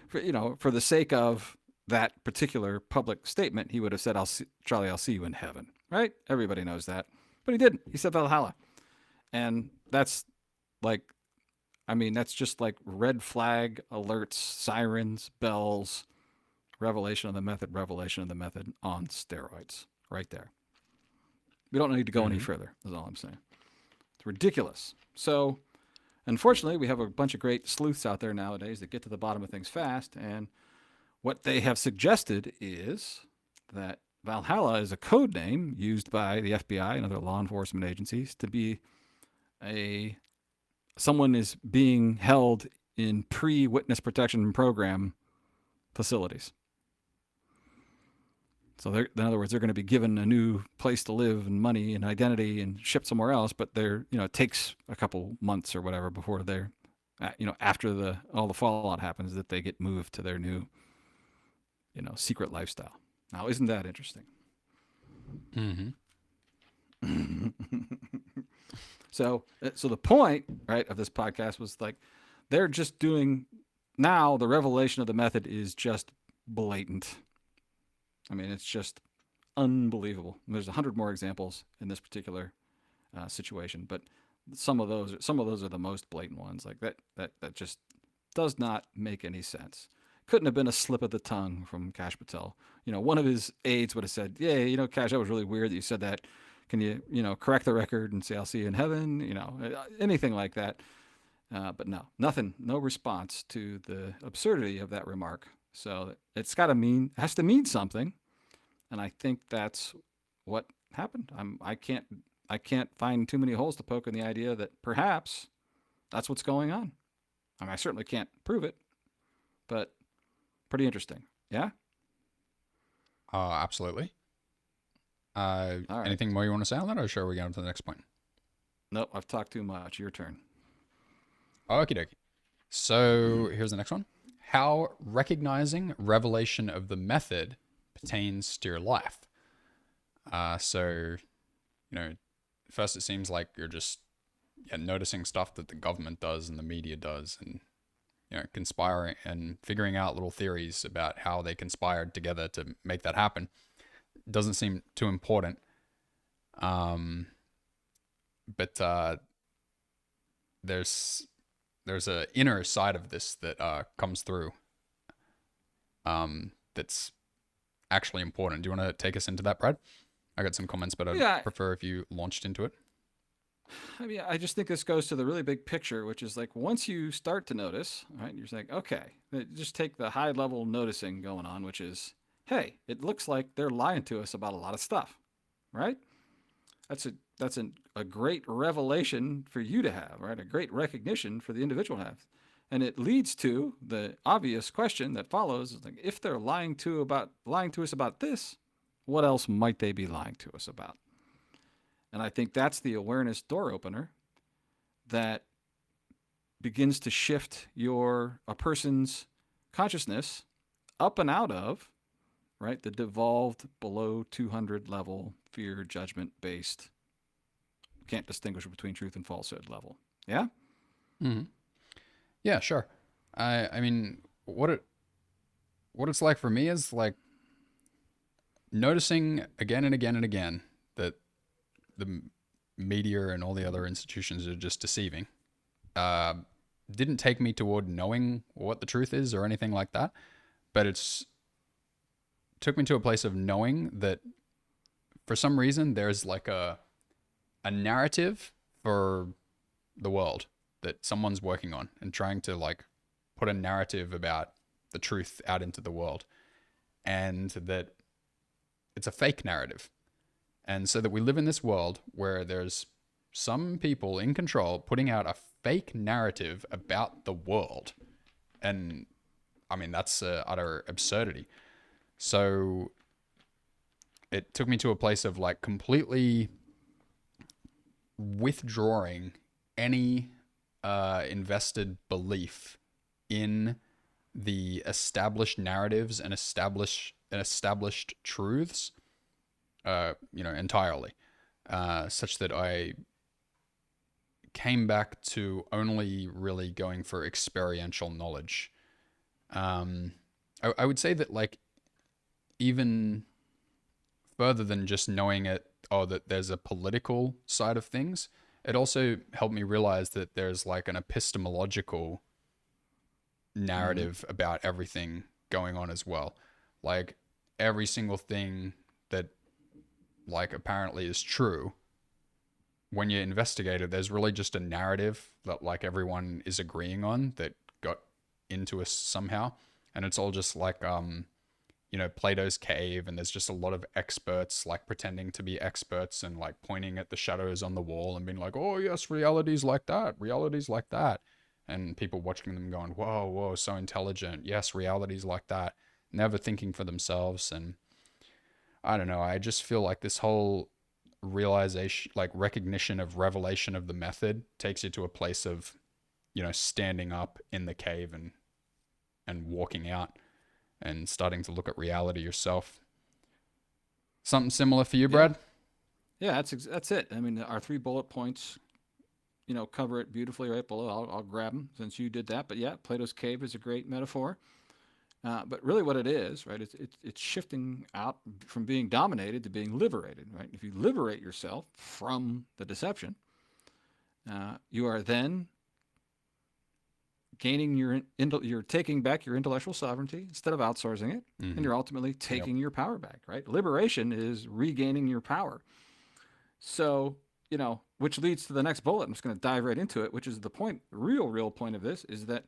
for the sake of that particular public statement, he would have said, Charlie, I'll see you in heaven," right? Everybody knows that. But he didn't. He said Valhalla. And that's just like red flag alerts, sirens, bells, revelation of the method on steroids, right there. We don't need to go any further, is all I'm saying. It's ridiculous. So, unfortunately, we have a bunch of great sleuths out there nowadays that get to the bottom of things fast, and what they have suggested is that Valhalla is a code name used by the FBI and other law enforcement agencies to be someone is being held in pre-witness protection program facilities. So in other words, they're going to be given a new place to live and money and identity and shipped somewhere else, but it takes a couple months or whatever before they're, after all the fallout happens, that they get moved to their new, secret lifestyle. Now, isn't that interesting? Mm-hmm. So the point, right, of this podcast was like, they're just doing, now the revelation of the method is just blatant. I mean, it's just unbelievable. And there's 100 more examples in this particular situation, but some of those are the most blatant ones. Like that just does not make any sense. Couldn't have been a slip of the tongue from Kash Patel. One of his aides would have said, "Yeah, Kash, that was really weird that you said that. Can you, correct the record and say I'll see you in heaven?" Anything like that. But no, nothing, no response to the absurdity of that remark. So it has to mean something, and I think that's what happened. I can't find too many holes to poke in the idea that perhaps that's what's going on. I certainly can't prove it, but pretty interesting. Yeah. Absolutely. All right. Anything more you want to say on that, or shall we go on to the next point? Nope, I've talked too much. Your turn. Okie dokie. So here's the next one. How recognizing revelation of the method pertains to your life. First it seems like you're just noticing stuff that the government does and the media does, and conspiring and figuring out little theories about how they conspired together to make that happen. Doesn't seem too important. But there's a inner side of this that comes through that's actually important. Do you want to take us into that, Brad? I got some comments, but I'd prefer if you launched into it. I just think this goes to the really big picture, which is like, once you start to notice, right, you're like, okay, just take the high level noticing going on, which is, hey, it looks like they're lying to us about a lot of stuff, right? That's a great revelation for you to have, right? A great recognition for the individual to have. And it leads to the obvious question that follows, like, if they're lying to us about this, what else might they be lying to us about? And I think that's the awareness door opener that begins to shift a person's consciousness up and out of, right, the devolved below 200 level fear judgment based, can't distinguish between truth and falsehood level. Yeah. Hmm. Yeah, sure. I mean, what it's like for me is like noticing again and again and again that the media and all the other institutions are just deceiving. Uh, didn't take me toward knowing what the truth is or anything like that, but it's took me to a place of knowing that for some reason there's like a narrative for the world that someone's working on and trying to like put a narrative about the truth out into the world, and that it's a fake narrative. And so that we live in this world where there's some people in control putting out a fake narrative about the world. And I mean, that's utter absurdity. So it took me to a place of like completely withdrawing any invested belief in the established narratives and established truths, entirely, such that I came back to only really going for experiential knowledge. I would say that like even further than just knowing that there's a political side of things, it also helped me realize that there's like an epistemological Mm-hmm. narrative about everything going on as well. Like every single thing that like apparently is true, when you investigate it, there's really just a narrative that like everyone is agreeing on that got into us somehow. And it's all just like Plato's cave, and there's just a lot of experts like pretending to be experts and like pointing at the shadows on the wall and being like, "Oh yes, reality's like that. Reality's like that." And people watching them going, "Whoa, whoa, so intelligent. Yes, reality's like that." Never thinking for themselves. And I don't know, I just feel like this whole realization, like recognition of revelation of the method takes you to a place of, standing up in the cave and walking out and starting to look at reality yourself. Something similar for you, Yeah. Brad? Yeah. That's it. I mean, our 3 bullet points, cover it beautifully right below. I'll grab them since you did that. But yeah, Plato's cave is a great metaphor. But really, what it is, right? It's shifting out from being dominated to being liberated, right? If you liberate yourself from the deception, you are then gaining you're taking back your intellectual sovereignty instead of outsourcing it, and Mm-hmm. you're ultimately Yep. taking your power back, right? Liberation is regaining your power. So, which leads to the next bullet. I'm just going to dive right into it, which is the point. The real point of this is that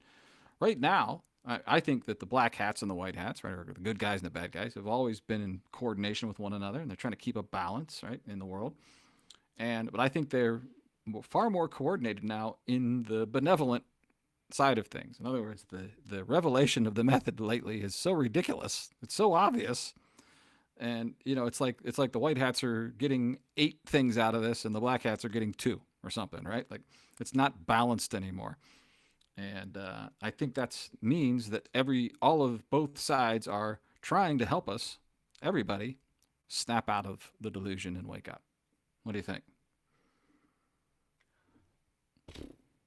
right now, I think that the black hats and the white hats, right, or the good guys and the bad guys, have always been in coordination with one another, and they're trying to keep a balance, right, in the world. But I think they're far more coordinated now in the benevolent side of things. In other words, the revelation of the method lately is so ridiculous. It's so obvious. And it's like the white hats are getting 8 things out of this, and the black hats are getting 2 or something, right? Like it's not balanced anymore. And I think that means that all of both sides are trying to help us, everybody, snap out of the delusion and wake up. What do you think?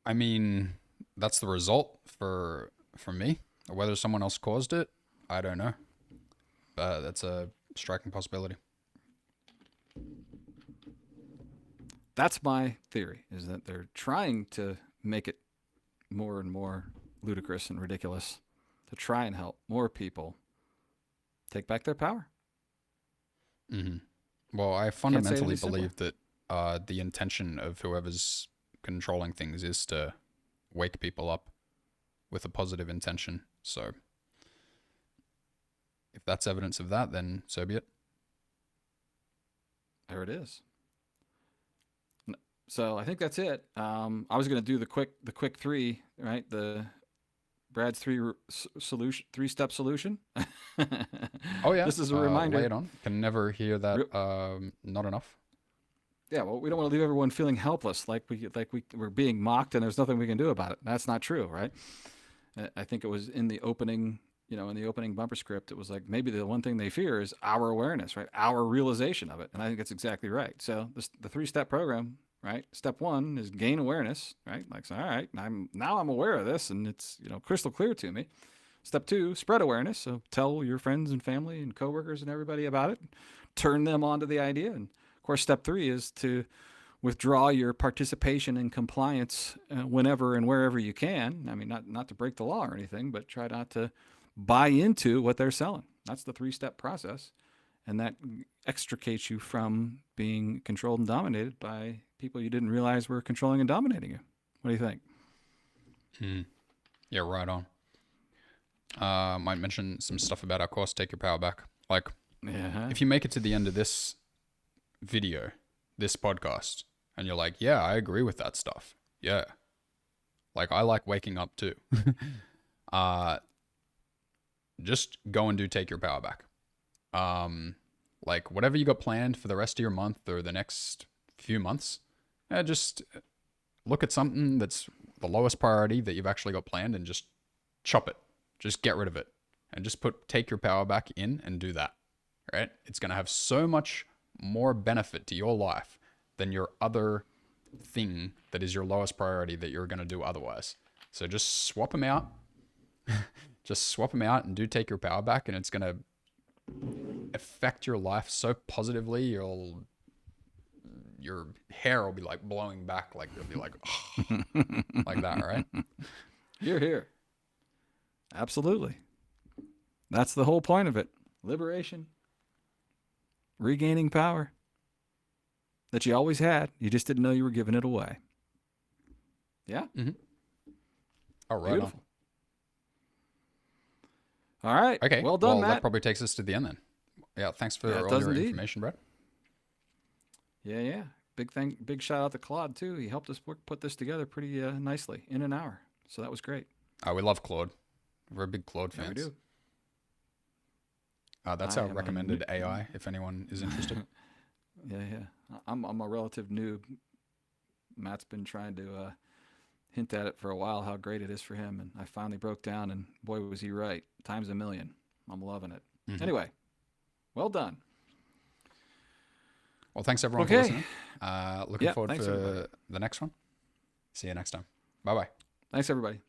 I mean, that's the result for me. Whether someone else caused it, I don't know. That's a striking possibility. That's my theory, is that they're trying to make it more and more ludicrous and ridiculous to try and help more people take back their power. Hmm. Well, I Can't say it fundamentally any simpler. believe that the intention of whoever's controlling things is to wake people up with a positive intention. So if that's evidence of that, then so be it. There it is. So I think that's it. I was going to do the quick 3, right? Brad's three-step solution. Oh yeah. This is a reminder. Lay it on. Can never hear that. Not enough. Yeah, well, we don't want to leave everyone feeling helpless, like we're being mocked and there's nothing we can do about it. That's not true, right? I think it was in the opening, in the opening bumper script, it was like maybe the one thing they fear is our awareness, right? Our realization of it, and I think that's exactly right. So the three-step program, right? Step one is gain awareness, right? Like, so, all right, I'm aware of this, and it's crystal clear to me. Step two, spread awareness. So tell your friends and family and coworkers and everybody about it. Turn them onto the idea. And of course, step three is to withdraw your participation and compliance whenever and wherever you can. I mean, not to break the law or anything, but try not to buy into what they're selling. That's the three-step process. And that extricates you from being controlled and dominated by people you didn't realize were controlling and dominating you. What do you think? Yeah, right on. Might mention some stuff about our course, Take Your Power Back. Like, if you make it to the end of this video, this podcast, and you're like, yeah, I agree with that stuff. Yeah. Like, I like waking up too. Just go and do Take Your Power Back. Like, whatever you got planned for the rest of your month or the next few months, just look at something that's the lowest priority that you've actually got planned and just chop it. Just get rid of it and just Take Your Power Back in and do that, right? It's going to have so much more benefit to your life than your other thing that is your lowest priority that you're going to do otherwise. So just swap them out. Just swap them out and do Take Your Power Back, and it's going to affect your life so positively. Your hair will be like blowing back, like you'll be like, oh, like that, right? You're here. Absolutely. That's the whole point of it. Liberation. Regaining power that you always had. You just didn't know you were giving it away. Yeah? Mm-hmm. All right. Beautiful. All right. Okay. Well done, Matt. That probably takes us to the end then. Yeah. Thanks for all your information, Brett. Yeah. Big shout out to Claude too. He helped us put this together pretty nicely in an hour. So that was great. We love Claude. We're big Claude fans. Yeah, we do. That's our recommended AI, if anyone is interested. Yeah. I'm a relative noob. Matt's been trying to hint at it for a while, how great it is for him. And I finally broke down, and boy, was he right. Times a million. I'm loving it. Mm-hmm. Anyway, well done. Well, thanks everyone for listening. Looking forward to the next one. See you next time. Bye-bye. Thanks, everybody.